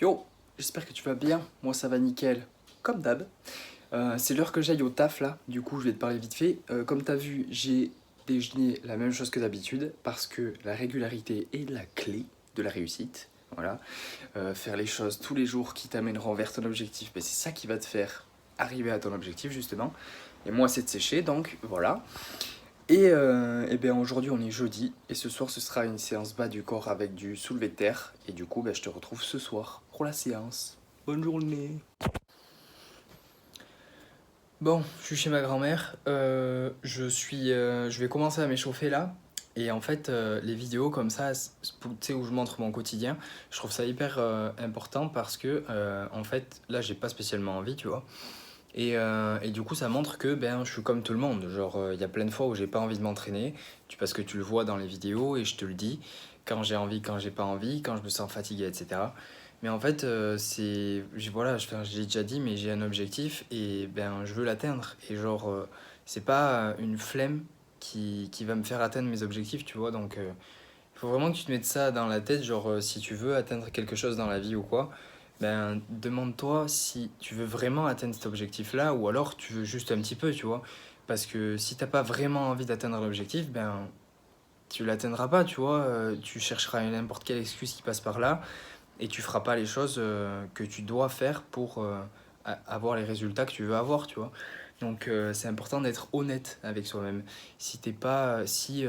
Yo, j'espère que tu vas bien, moi ça va nickel, comme d'hab. C'est l'heure que j'aille au taf là, du coup je vais te parler vite fait. Comme t'as vu, j'ai déjeuné la même chose que d'habitude, parce que la régularité est la clé de la réussite. Voilà. Faire les choses tous les jours qui t'amèneront vers ton objectif, ben, c'est ça qui va te faire arriver à ton objectif justement. Et moi c'est de sécher, donc voilà. Et bien aujourd'hui on est jeudi et ce soir ce sera une séance bas du corps avec du soulevé de terre et du coup ben, je te retrouve ce soir pour la séance. Bonne journée. Bon, je suis chez ma grand-mère, je vais commencer à m'échauffer là et en fait les vidéos comme ça, tu sais où je montre mon quotidien, je trouve ça hyper important parce que en fait là j'ai pas spécialement envie tu vois. Et du coup, ça montre que ben, je suis comme tout le monde. Genre, il y a plein de fois où j'ai pas envie de m'entraîner, parce que tu le vois dans les vidéos et je te le dis, quand j'ai envie, quand j'ai pas envie, quand je me sens fatigué, etc. Mais en fait, voilà, je l'ai déjà dit, mais j'ai un objectif et ben, je veux l'atteindre. Et genre, c'est pas une flemme qui va me faire atteindre mes objectifs, tu vois. Donc, il faut vraiment que tu te mettes ça dans la tête, genre, si tu veux atteindre quelque chose dans la vie ou quoi, ben, demande-toi si tu veux vraiment atteindre cet objectif-là ou alors tu veux juste un petit peu, tu vois. Parce que si t'as pas vraiment envie d'atteindre l'objectif, ben, tu l'atteindras pas, tu vois. Tu chercheras n'importe quelle excuse qui passe par là et tu feras pas les choses que tu dois faire pour avoir les résultats que tu veux avoir, tu vois. Donc c'est important d'être honnête avec soi-même. Si t'es pas, si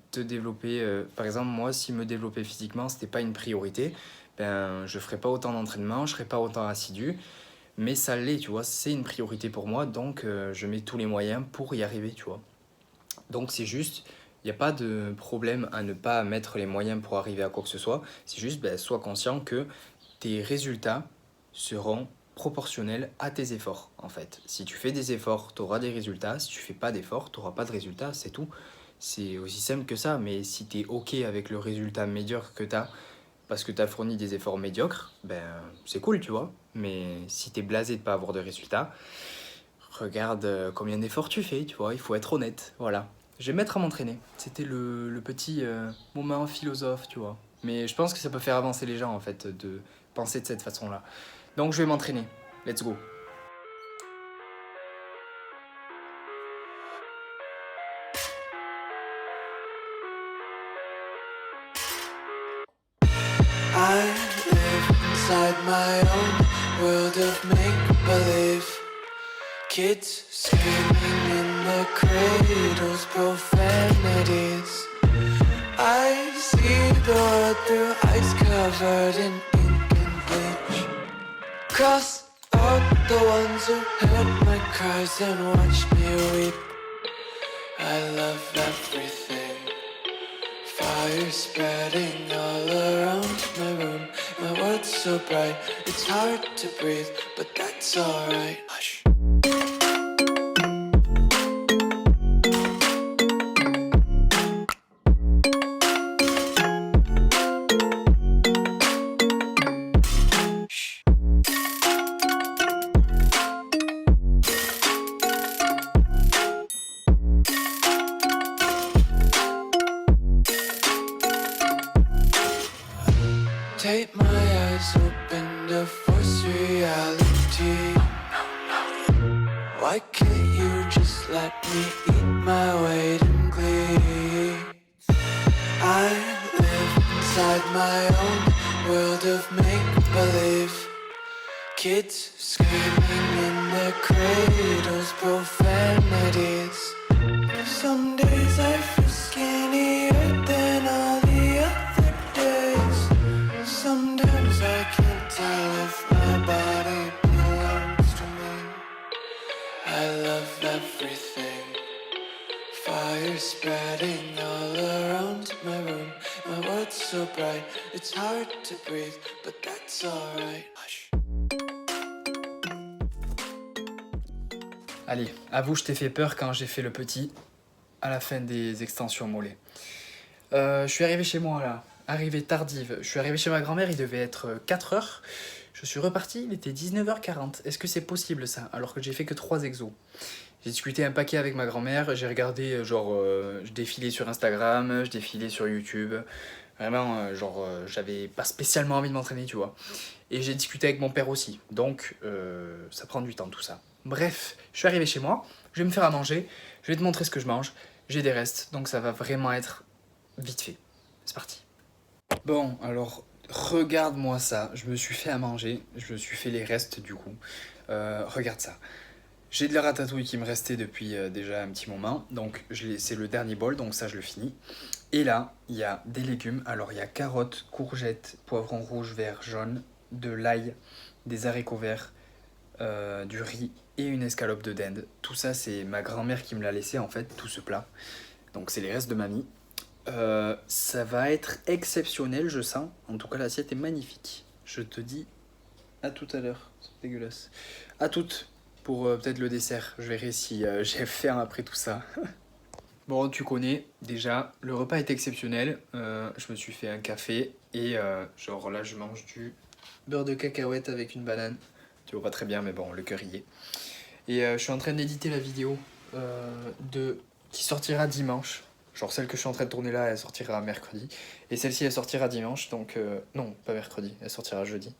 te développer, par exemple moi, si me développer physiquement c'était pas une priorité, ben je ferais pas autant d'entraînement, je serais pas autant assidu, mais ça l'est, tu vois, c'est une priorité pour moi, donc je mets tous les moyens pour y arriver, tu vois. Donc c'est juste, il n'y a pas de problème à ne pas mettre les moyens pour arriver à quoi que ce soit. C'est juste, ben, sois conscient que tes résultats seront proportionnels à tes efforts, en fait. Si tu fais des efforts, tu auras des résultats. Si tu fais pas d'efforts, tu n'auras pas de résultats, c'est tout. C'est aussi simple que ça, mais si tu es OK avec le résultat médiocre que tu as, parce que tu as fourni des efforts médiocres, ben c'est cool, tu vois. Mais si tu es blasé de pas avoir de résultats, regarde combien d'efforts tu fais, tu vois, il faut être honnête, voilà. Je vais me mettre à m'entraîner. C'était le petit moment philosophe, tu vois. Mais je pense que ça peut faire avancer les gens, en fait, de penser de cette façon-là. Donc je vais m'entraîner. Let's go. I live inside my own world of make-believe. Kids screaming in the cradles, profanities. I see the world through ice covered in ink and bleach. Cross out the ones who heard my cries and watched me weep. I love everything. Fire spreading all around my room. My world's so bright, it's hard to breathe, but that's alright. Hush. Take my eyes open to force reality. Why can't you just let me eat my weight in glee? I live inside my own world of make-believe. Kids screaming in their cradles, profanities. Some days I feel skinnier than all the other days. Sometimes I can't tell if my body belongs to me. I love everything. Fire spreading all around my room. My world's so bright, it's hard to breathe, but that's alright. Hush. Allez, avoue, je t'ai fait peur quand j'ai fait le petit à la fin des extensions mollets. Je suis arrivé chez moi là, arrivée tardive. Je suis arrivé chez ma grand-mère, il devait être 4h. Je suis reparti, il était 19h40. Est-ce que c'est possible ça, alors que j'ai fait que 3 exos? J'ai discuté un paquet avec ma grand-mère, j'ai regardé, je défilais sur Instagram, je défilais sur YouTube. Vraiment, j'avais pas spécialement envie de m'entraîner, tu vois. Et j'ai discuté avec mon père aussi. Donc, ça prend du temps tout ça. Bref, je suis arrivé chez moi. Je vais me faire à manger. Je vais te montrer ce que je mange. J'ai des restes. Donc, ça va vraiment être vite fait. C'est parti. Bon, alors, regarde-moi ça. Je me suis fait à manger. Je me suis fait les restes du coup. Regarde ça. J'ai de la ratatouille qui me restait depuis déjà un petit moment. Donc, c'est le dernier bol. Donc, ça, je le finis. Et là, il y a des légumes. Alors, il y a carottes, courgettes, poivrons rouges, verts, jaunes, de l'ail, des haricots verts, du riz et une escalope de dinde. Tout ça, c'est ma grand-mère qui me l'a laissé, en fait, tout ce plat. Donc, c'est les restes de mamie. Ça va être exceptionnel, je sens. En tout cas, l'assiette est magnifique. Je te dis à tout à l'heure. C'est dégueulasse. À toutes pour peut-être le dessert. Je verrai si j'ai faim après tout ça. Bon, tu connais déjà, le repas est exceptionnel. Je me suis fait un café et genre là, je mange du beurre de cacahuète avec une banane. Tu vois pas très bien, mais bon, le cœur y est. Et je suis en train d'éditer la vidéo qui sortira dimanche. Genre celle que je suis en train de tourner là, elle sortira mercredi. Et celle-ci, elle sortira dimanche. Donc, non, pas mercredi, elle sortira jeudi.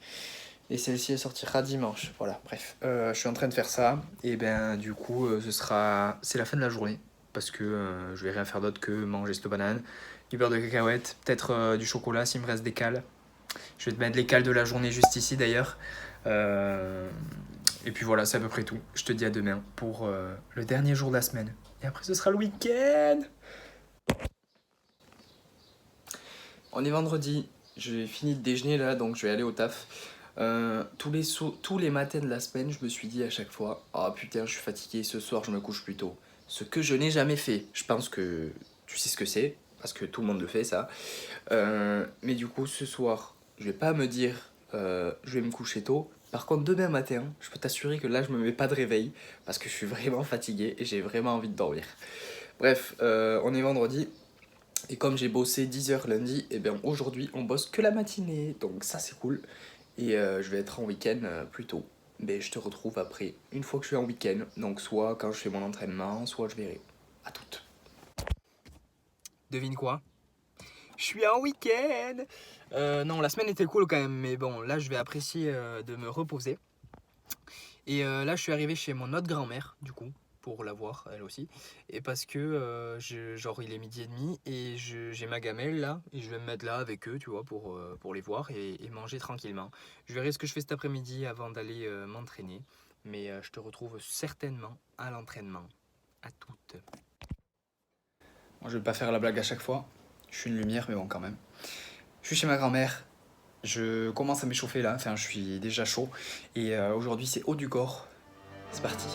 Et celle-ci, elle sortira dimanche. Voilà, bref. Je suis en train de faire ça. Et ben, du coup, c'est la fin de la journée. Parce que je vais rien faire d'autre que manger cette banane. Du beurre de cacahuète, peut-être du chocolat s'il me reste des cales. Je vais te mettre les cales de la journée juste ici d'ailleurs. Et puis voilà, c'est à peu près tout. Je te dis à demain pour le dernier jour de la semaine. Et après, ce sera le week-end. On est vendredi. J'ai fini de déjeuner là, donc je vais aller au taf. Tous les matins de la semaine, je me suis dit à chaque fois, oh putain, je suis fatigué, ce soir je me couche plus tôt. Ce que je n'ai jamais fait. Je pense que tu sais ce que c'est, parce que tout le monde le fait ça. Mais du coup, ce soir, je vais pas me dire, je vais me coucher tôt. Par contre, demain matin, je peux t'assurer que là, je me mets pas de réveil, parce que je suis vraiment fatigué et j'ai vraiment envie de dormir. Bref, on est vendredi. Et comme j'ai bossé 10 heures lundi, et bien aujourd'hui, on bosse que la matinée. Donc ça, c'est cool. Et je vais être en week-end plus tôt. Mais je te retrouve après, une fois que je suis en week-end. Donc soit quand je fais mon entraînement, soit je verrai. À toutes. Devine quoi? Je suis en week-end. Non, la semaine était cool quand même. Mais bon, là, je vais apprécier de me reposer. Et là, je suis arrivé chez mon autre grand-mère, du coup, pour la voir, elle aussi. Et parce que, genre, il est 12h30 et j'ai ma gamelle là. Et je vais me mettre là avec eux, tu vois, pour les voir et manger tranquillement. Je verrai ce que je fais cet après-midi avant d'aller m'entraîner. Mais je te retrouve certainement à l'entraînement. À toutes. Moi, je vais pas faire la blague à chaque fois. Je suis une lumière, mais bon, quand même. Je suis chez ma grand-mère. Je commence à m'échauffer là. Enfin, je suis déjà chaud. Et aujourd'hui, c'est haut du corps. C'est parti.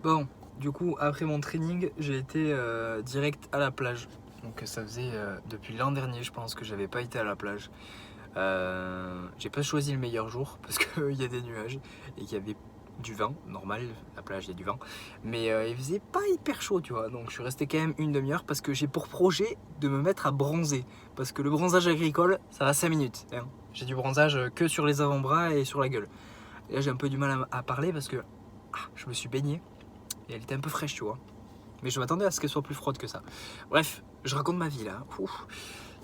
Bon, du coup, après mon training, j'ai été direct à la plage. Donc ça faisait depuis l'an dernier, je pense, que j'avais pas été à la plage. J'ai pas choisi le meilleur jour parce qu'il y a des nuages et qu'il y avait du vent, normal, la plage il y a du vent. Mais il faisait pas hyper chaud, tu vois. Donc je suis resté quand même une demi-heure parce que j'ai pour projet de me mettre à bronzer. Parce que le bronzage agricole, ça va 5 minutes. Hein. J'ai du bronzage que sur les avant-bras et sur la gueule. Et là j'ai un peu du mal à parler parce que je me suis baigné. Et elle était un peu fraîche, tu vois. Mais je m'attendais à ce qu'elle soit plus froide que ça. Bref, je raconte ma vie là. Ouf.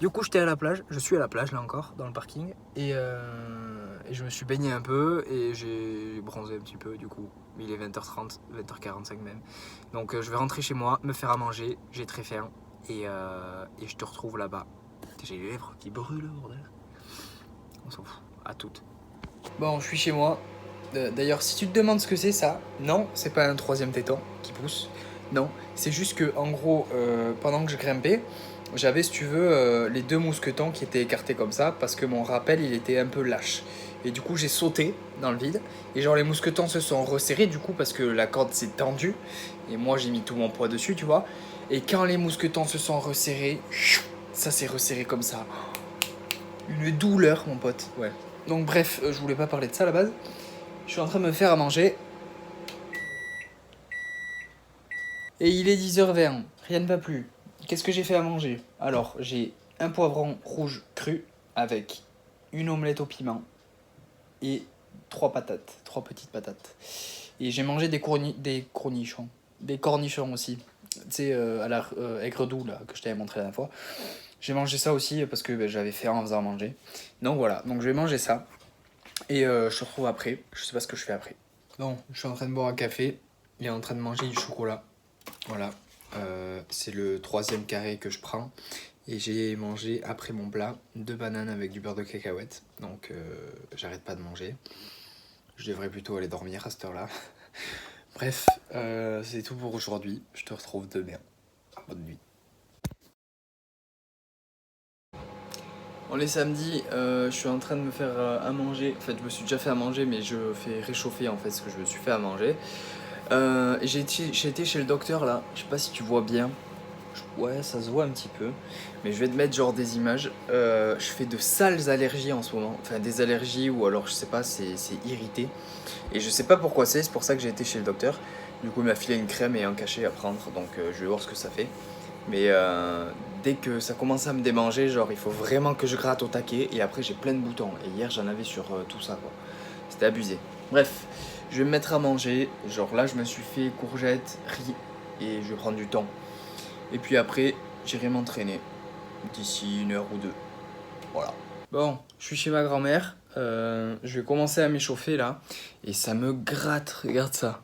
Du coup, j'étais à la plage. Je suis à la plage là encore, dans le parking. Et je me suis baigné un peu et j'ai bronzé un petit peu du coup. Il est 20h30, 20h45 même. Donc je vais rentrer chez moi, me faire à manger. J'ai très faim. Et je te retrouve là-bas. J'ai les lèvres qui brûlent, bordel. On s'en fout. À toutes. Bon, je suis chez moi. D'ailleurs, si tu te demandes ce que c'est ça, non, c'est pas un troisième téton qui pousse. Non, c'est juste que en gros, pendant que je grimpais, j'avais, si tu veux, les 2 mousquetons qui étaient écartés comme ça parce que mon rappel il était un peu lâche. Et du coup j'ai sauté dans le vide et genre les mousquetons se sont resserrés du coup parce que la corde s'est tendue et moi j'ai mis tout mon poids dessus, tu vois. Et quand les mousquetons se sont resserrés, ça s'est resserré comme ça. Une douleur mon pote, ouais. Donc bref, je voulais pas parler de ça à la base. Je suis en train de me faire à manger. Et il est 10h20, rien ne va plus. Qu'est-ce que j'ai fait à manger? Alors, j'ai un poivron rouge cru avec une omelette au piment et 3 patates, 3 petites patates. Et j'ai mangé des cornichons. Des cornichons aussi. Tu sais, à la aigre doux, là, que je t'avais montré la dernière fois. J'ai mangé ça aussi parce que j'avais faim en faisant à manger. Donc voilà, donc je vais manger ça. Et je te retrouve après. Je sais pas ce que je fais après. Bon, je suis en train de boire un café. Il est en train de manger du chocolat. Voilà, c'est le 3e carré que je prends. Et j'ai mangé après mon plat 2 bananes avec du beurre de cacahuète. Donc j'arrête pas de manger. Je devrais plutôt aller dormir à cette heure-là. Bref, c'est tout pour aujourd'hui. Je te retrouve demain. Bonne nuit. On est samedi, je suis en train de me faire à manger. En fait, je me suis déjà fait à manger, mais je fais réchauffer en fait ce que je me suis fait à manger. J'ai été chez le docteur là, je sais pas si tu vois bien. Ouais, ça se voit un petit peu. Mais je vais te mettre genre des images. Je fais de sales allergies en ce moment. Enfin, des allergies ou alors je sais pas, c'est irrité. Et je sais pas pourquoi c'est pour ça que j'ai été chez le docteur. Du coup, il m'a filé une crème et un cachet à prendre. Donc, je vais voir ce que ça fait. Mais dès que ça commence à me démanger, genre il faut vraiment que je gratte au taquet. Et après, j'ai plein de boutons. Et hier, j'en avais sur tout ça quoi. C'était abusé. Bref, je vais me mettre à manger. Genre là, je me suis fait courgettes, riz et je vais prendre du thon. Et puis après, j'irai m'entraîner d'ici 1 heure ou 2. Voilà. Bon, je suis chez ma grand-mère. Je vais commencer à m'échauffer là. Et ça me gratte, regarde ça.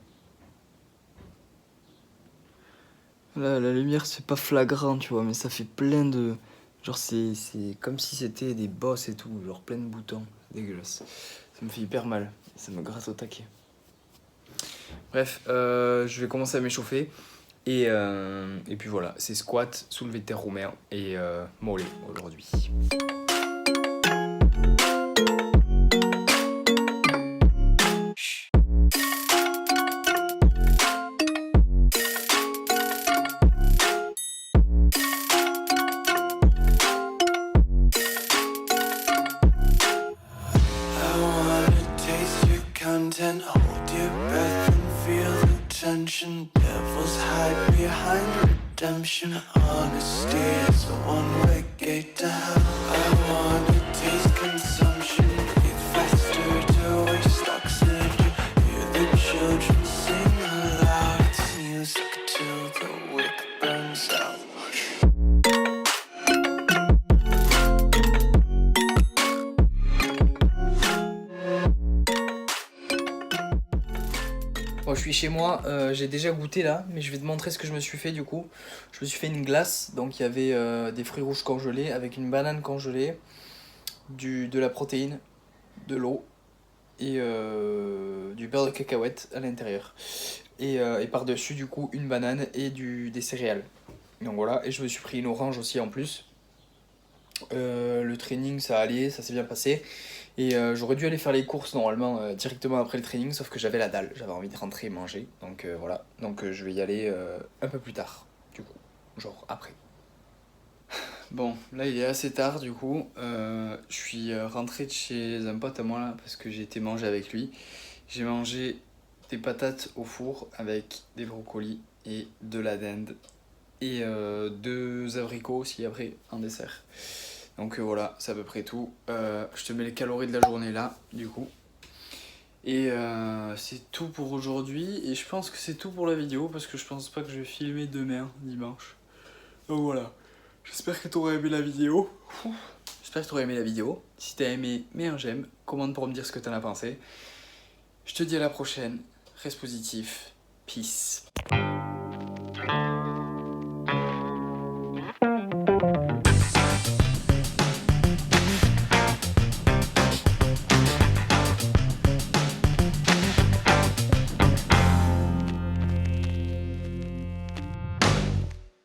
Là, la lumière, c'est pas flagrant, tu vois, mais ça fait plein de... Genre, c'est comme si c'était des bosses et tout, genre plein de boutons. Dégueulasse. Ça me fait hyper mal. Ça me gratte au taquet. Bref, je vais commencer à m'échauffer. Et puis voilà, c'est squat, soulevé de terre roumain et mollet aujourd'hui. I wanna taste your content, hold your breath and feel the tension. Devils hide behind redemption. Honesty is a one-way gate to hell. I wanna taste consumption, breathe faster to waste oxygen. Hear the children sing aloud. It's music till the wick burns out. Bon, je suis chez moi, j'ai déjà goûté là, mais je vais te montrer ce que je me suis fait du coup. Je me suis fait une glace, donc il y avait des fruits rouges congelés avec une banane congelée, de la protéine, de l'eau et du beurre de cacahuète à l'intérieur. Et par-dessus du coup une banane et des céréales. Donc voilà, et je me suis pris une orange aussi en plus. Le training ça allait, ça s'est bien passé. Et j'aurais dû aller faire les courses normalement directement après le training, sauf que j'avais la dalle, j'avais envie de rentrer et manger. Donc voilà, donc je vais y aller un peu plus tard, du coup, genre après. Bon, là il est assez tard du coup, je suis rentré de chez un pote à moi là, parce que j'ai été manger avec lui. J'ai mangé des patates au four avec des brocolis et de la dinde. Et 2 abricots aussi après en dessert. Donc voilà, c'est à peu près tout. Je te mets les calories de la journée là, du coup. Et c'est tout pour aujourd'hui. Et je pense que c'est tout pour la vidéo, parce que je pense pas que je vais filmer demain, dimanche. Donc voilà. J'espère que tu auras aimé la vidéo. J'espère que tu auras aimé la vidéo. Si t'as aimé, mets un j'aime. Commente pour me dire ce que t'en as pensé. Je te dis à la prochaine. Reste positif. Peace.